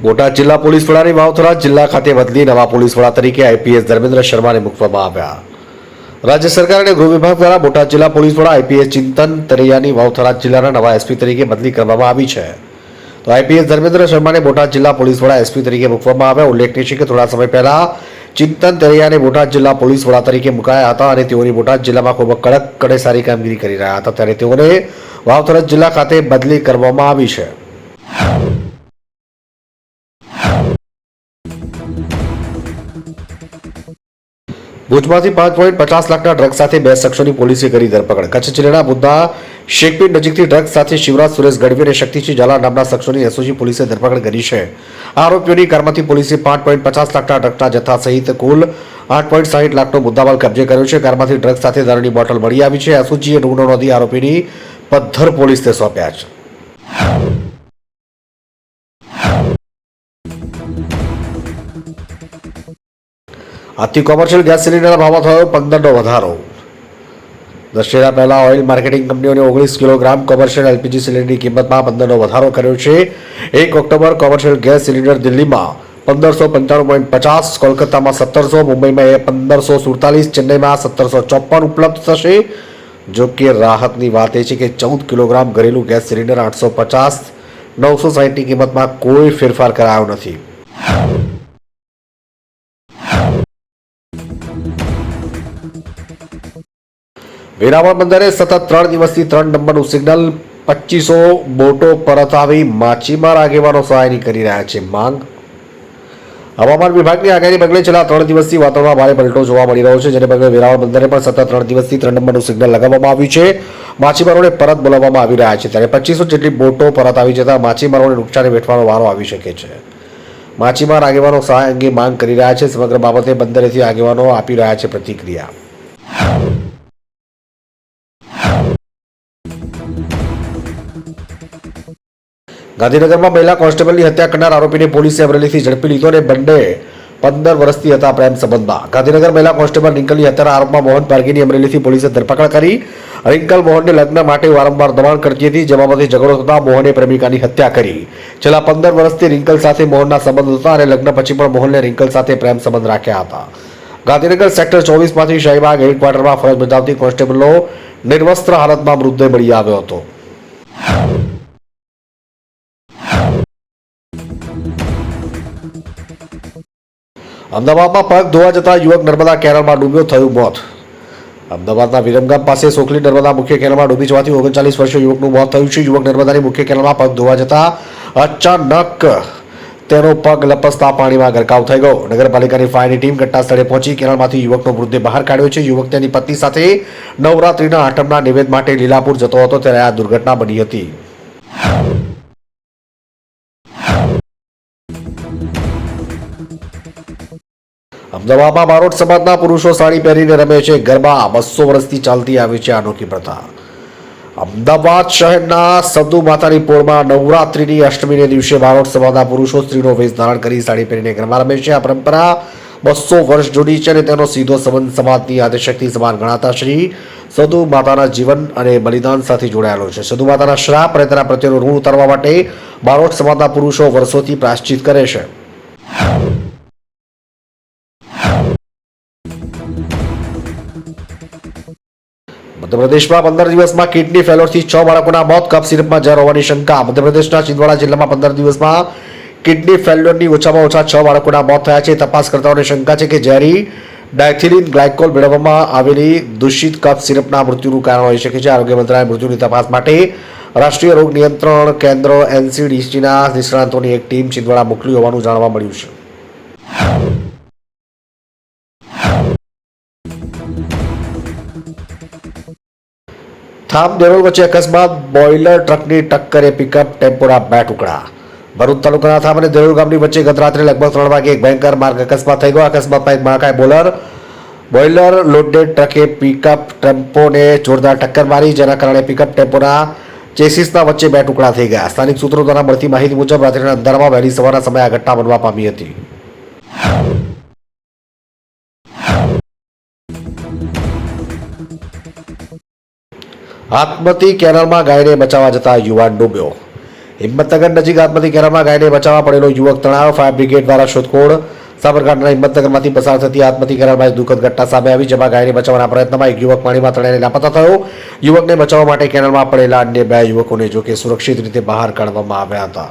બોટાદ જિલ્લા પોલીસ વડાની વાવથરા જિલ્લા ખાતે બદલી નવા પોલીસ વડા તરીકે આઈપીએસ ધર્મેન્દ્ર શર્માને મૂકવામાં આવ્યા। રાજ્ય સરકાર અને ગૃહ વિભાગ દ્વારા બોટાદ જિલ્લા પોલીસ વડા આઈપીએસ ચિંતન તરૈયાની વાવથરા જિલ્લાના નવા એસપી તરીકે બદલી કરવામાં આવી છે। તો આઈપીએસ ધર્મેન્દ્ર શર્માને બોટાદ જિલ્લા પોલીસ વડા એસપી તરીકે મૂકવામાં આવ્યા। ઉલ્લેખનીય છે કે થોડા સમય પહેલા ચિંતન તરૈયાને બોટાદ જિલ્લા પોલીસ વડા તરીકે મુકાયા હતા અને તેઓની બોટાદ જિલ્લામાં ખૂબ કડક સારી કામગીરી કરી રહ્યા હતા, ત્યારે તેઓને વાવથરા જિલ્લા ખાતે બદલી કરવામાં આવી છે। ભુજમાંથી 5.50 લાખના ડ્રગ્સ સાથે 2 શખ્સોની પોલીસે કરી ધરપકડ। કચ્છ જિલ્લાના બુદ્ધા શેખપીર નજીકથી ડ્રગ્સ સાથે શિવરાજ સુરેશ ગઢવી અને શક્તિસિંહ ઝાલા નામના શખ્સોની એસઓજી પોલીસે ધરપકડ કરી છે। આરોપીઓની કારમાંથી પોલીસે 5.50 લાખના ડ્રગ્સના જથ્થા સહિત કુલ 8.60 લાખનો મુદ્દામાલ કબજે કર્યો છે। કારમાંથી ડ્રગ્સ સાથે દારૂની બોટલ મળી આવી છે। એસઓજીએ ગુનો નોંધી આરોપીની પદ્ધર પોલીસને સોંપ્યા છે। આજથી કોમર્શિયલ ગેસ સિલિન્ડરના ભાવમાં થયો 15નો વધારો। દશેરા પહેલા ઓઇલ માર્કેટિંગ કંપનીઓને 19 કિલોગ્રામ કોમર્શિયલ એલપીજી સિલિન્ડરની કિંમતમાં 15નો વધારો કર્યો છે। 1 ઓક્ટોબર કોમર્શિયલ ગેસ સિલિન્ડર દિલ્હીમાં 1595.50, કોલકાતામાં 1700, મુંબઈમાં 1547, ચેન્નઈમાં 1754 ઉપલબ્ધ થશે। જો કે રાહતની વાત એ છે કે 14 કિલોગ્રામ ઘરેલું ગેસ સિલિન્ડર 850, 960ની કિંમતમાં કોઈ ફેરફાર કરાયો નથી। વેરાવળ બંદરે સતત 3 દિવસથી 3 નંબરનું સિગ્નલ 2500 બોટો પરત આવી માછીમાર આગેવાનો સહાયની કરી રહ્યા છે માંગ। હવામાન વિભાગની આગાહીને પગલે છેલ્લા 3 દિવસથી વાતાવરણમાં ભારે પલટો જોવા મળી રહ્યો છે, જેને પગલે વેરાવળ બંદરે પણ સતત 3 દિવસથી 3 નંબરનું સિગ્નલ લગાવવામાં આવ્યું છે। માછીમારોને પરત બોલાવવામાં આવી રહ્યા છે, ત્યારે 2500 જેટલી બોટો પરત આવી જતા માછીમારોને નુકસાની વેઠવાનો વારો આવી શકે છે। માછીમાર આગેવાનો સહાય અંગે માંગ કરી રહ્યા છે। સમગ્ર બાબતે બંદરેથી આગેવાનો આપી રહ્યા છે પ્રતિક્રિયા। ગાંધીનગરમાં મહિલા કોન્સ્ટેબલની હત્યા કરનાર આરોપીને પોલીસે અમરેલીથી ઝડપી લીધો અને બંને 15 વર્ષથી હતા પ્રેમ સંબંધમાં। ગાંધીનગર મહિલા કોન્સ્ટેબલ રિંકલની હત્યાના આરોપમાં મોહન પારગીની અમરેલીથી પોલીસે ધરપકડ કરી। રિંકલ મોહનને લગ્ન માટે વારંવાર દબાણ કરતી હતી, જે બાબતે ઝઘડો થતા મોહને પ્રેમિકાની હત્યા કરી। છેલ્લા 15 વર્ષથી રિંકલ સાથે મોહનના સંબંધ હતા અને લગ્ન પછી પણ મોહનને રિંકલ સાથે પ્રેમ સંબંધ રાખ્યા હતા। ગાંધીનગર સેક્ટર 24માંથી શાહીબાગ હેડક્વાર્ટરમાં ફરજ બજાવતી કોન્સ્ટેબલનો નિર્વસ્ત્ર હાલતમાં મૃતદેહ મળી આવ્યો હતો। અમદાવાદમાં પગ ધોવા જતા યુવક નર્મદા કેનાલમાં ડૂબ્યો, થયું મોત। અમદાવાદના વિરમગામ પાસે સોખલી નર્મદા મુખ્ય કેનાલમાં ડૂબી જવાથી 39 વર્ષીય યુવકનું મોત થયું છે। યુવક નર્મદાની મુખ્ય કેનાલમાં પગ ધોવા જતા અચાનક તેનો પગ લપસતા પાણીમાં ગરકાવ થઈ ગયો। નગરપાલિકાની ફાયરની ટીમ ઘટના સ્થળે પહોંચી કેનાલમાંથી યુવકનો મૃતદેહ બહાર કાઢ્યો છે। યુવક તેની પત્ની સાથે નવરાત્રીના આઠમના નિવેદ માટે લીલાપુર જતો હતો, ત્યારે આ દુર્ઘટના બની હતી। અમદાવાદમાં બારોટ સમાજના પુરુષો સાડી પહેરીને રમે છે ગરબા। 200 વર્ષથી ચાલતી આવી છે અનોખી પ્રથા। અમદાવાદ શહેરના સદુ માતાની પોળમાં નવરાત્રિની અષ્ટમીને દિવસે બારોટ સમાજના પુરુષો સ્ત્રીનો વેશ ધારણ કરી સાડી પહેરીને ગરબા રમે છે। આ પરંપરા 200 વર્ષ જૂની છે અને તેનો સીધો સંબંધ સમાજની આદિશક્તિ સમાન ગણાતા શ્રી સદુ માતાના જીવન અને બલિદાન સાથે જોડાયેલો છે। સદુ માતાના શ્રાપ અને તેના પ્રત્યેનું ઋણ ઉતારવા માટે બારોટ સમાજના પુરુષો વર્ષોથી પ્રાયશ્ચિત કરે છે। મધ્યપ્રદેશમાં 15 દિવસમાં કિડની ફેલોરથી 6 બાળકોના મોત, કફ સિરપમાં ઝેર હોવાની શંકા। મધ્યપ્રદેશના છિંદવાડા જિલ્લામાં 15 દિવસમાં કિડની ફેલ્યોરની ઓછામાં ઓછા 6 બાળકોના મોત થયા છે। તપાસકર્તાઓને શંકા છે કે ઝેરી ડાયથિલિન ગ્લાયકોલ મેળવવામાં આવેલી દૂષિત કફ સિરપના મૃત્યુનું કારણ હોઈ શકે છે। આરોગ્ય મંત્રાલયે મૃત્યુની તપાસ માટે રાષ્ટ્રીય રોગ નિયંત્રણ કેન્દ્ર એનસીડીસીના નિષ્ણાતોની એક ટીમ છિંદવાડા મોકલી હોવાનું જાણવા મળ્યું છે। થામ દેરોલ વચ્ચે અકસ્માત, બોઇલર ટ્રકની ટક્કરે પિકઅપ ટેમ્પોના 2 ટુકડા। ભરૂચ તાલુકાના થામ અને દેરોલ ગામની વચ્ચે ગત રાત્રે લગભગ 3 વાગે એક ભયંકર માર્ગ અકસ્માત થઈ ગયો। અકસ્માતમાં એક મહાકાય બોઇલર લોડેડ ટ્રકે પિકઅપ ટેમ્પોને જોરદાર ટક્કર મારી, જેના કારણે પિકઅપ ટેમ્પોના ચેસિસના વચ્ચે 2 ટુકડા થઈ ગયા। સ્થાનિક સૂત્રો દ્વારા મળતી માહિતી મુજબ રાત્રિના અંધારામાં વહેલી સવારના સમયે આ ઘટના બનવા પામી હતી। હાથમતી કેનાલમાં ગાયને બચાવવા જતા યુવાન ડૂબ્યો। હિંમતનગર નજીક આત્મહત્યા કેનાલમાં ગાયને બચાવવા પડેલો યુવક તણાવ, ફાયર બ્રિગેડ દ્વારા શોધખોળ. સાબરકાંઠાના હિંમતનગરમાંથી પસાર થતી આત્મહત્યા કેનાલમાં એક દુઃખદ ઘટના સામે આવી, જેમાં ગાયને બચાવવાના પ્રયત્નમાં એક યુવક પાણીમાં તણાઈને લાપતા થયો. યુવકને બચાવવા માટે કેનાલમાં પડેલા અન્ય 2 યુવકોને જોકે સુરક્ષિત રીતે બહાર કાઢવામાં આવ્યા હતા.